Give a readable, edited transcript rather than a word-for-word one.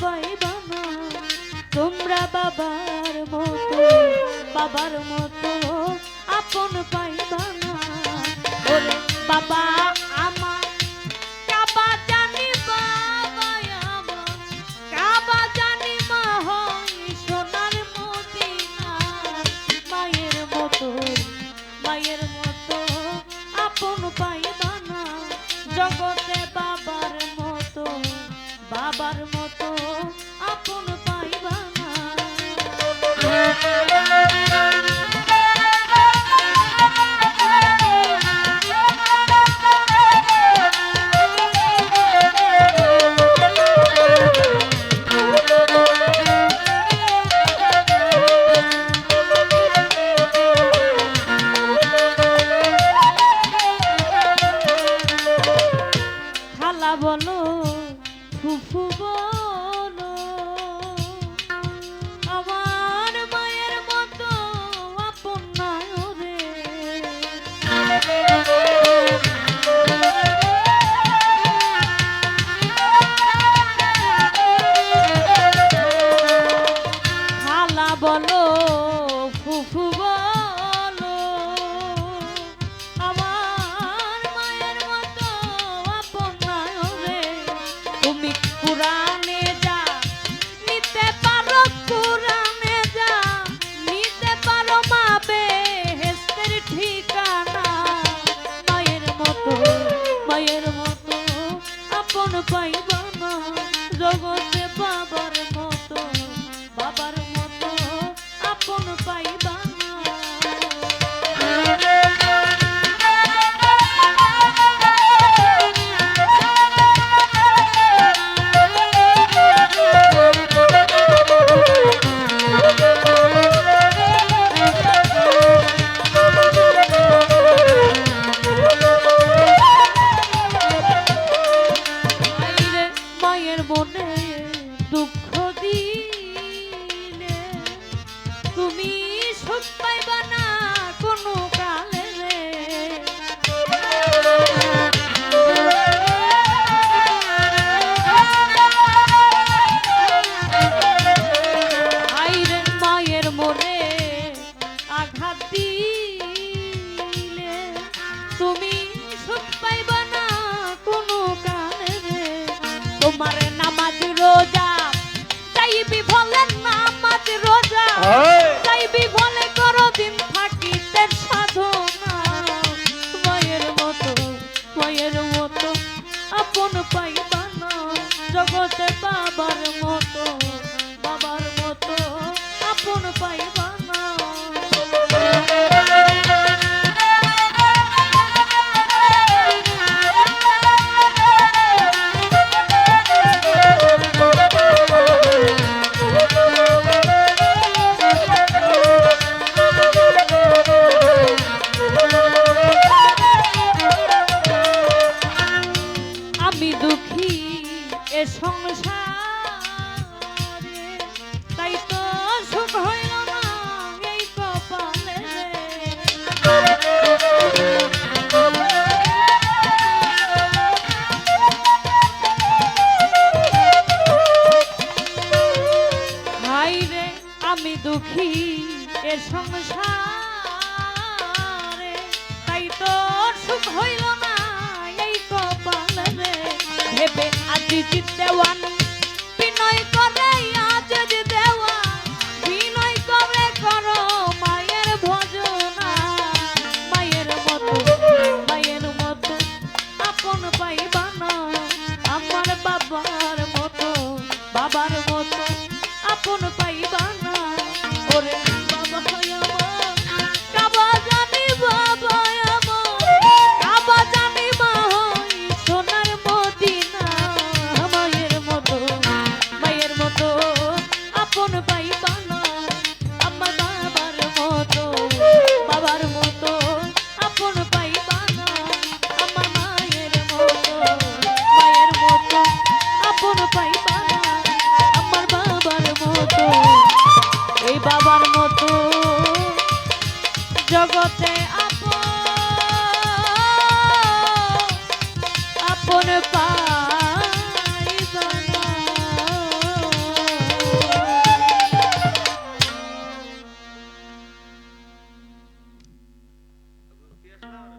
পাইবা না তোমরা বাবার মতো আপন পাইবা না। ওরে বাবা আমার কাবা জানি বাবা আমার কাবা জানি মা হয় সোনার মদিনা। মায়ের মতো আপন পাইবা না জগতে বাবার মতো আপন পাইবা না। খালা বলো ফুফু বলো আমার মায়ের মতো আপন নাই রে। খালা বলো ফুফু বলো আমার মায়ের মতো আপন নাই রে। তুমি কুরআনে যা নিতে পারো কুরআনে যা নিতে পারো মা বেহেশতের ঠিকানা। মায়ের মতো আপন পাইবা না জগতে বাবার মতো আপন পাইবা না। মায়ের মনে দুঃখ দিলে তুমি সুখ পাইবা না কোনো কালে রে। আইরে মায়ের মনে আঘাত দিলে তুমি সুখ পাইবা না কোনো কালে রে। তোমার নামাজ রোজা চাইবি বলে নামাজ রোজা চাইবি বলে করো দিন থাকিতে সাধনা। মায়ের মতো আপন পাইবা না জগতে বাবার মতো আপন পাইবা না। আমি দুঃখী এ সংসারে তাই তো সুখ হইল না এই কপালে রে। হাই রে আমি দুঃখী এ সংসারে তাই তো সুখ হইল না এই কপালে রে। ভেবে আজিজ দেওয়ান বিনয় করে আজিজ দেওয়ান বিনয় করে করো মায়ের ভজনা। মায়ের মতো আপন পাইবা না আমার বাবার মতো আপন পাইবা না। ওরে বাবা আমার কাবা জানি বাবা আমার কাবা জানি মা হয় সোনার মদিনা। মায়ের মতো না, না।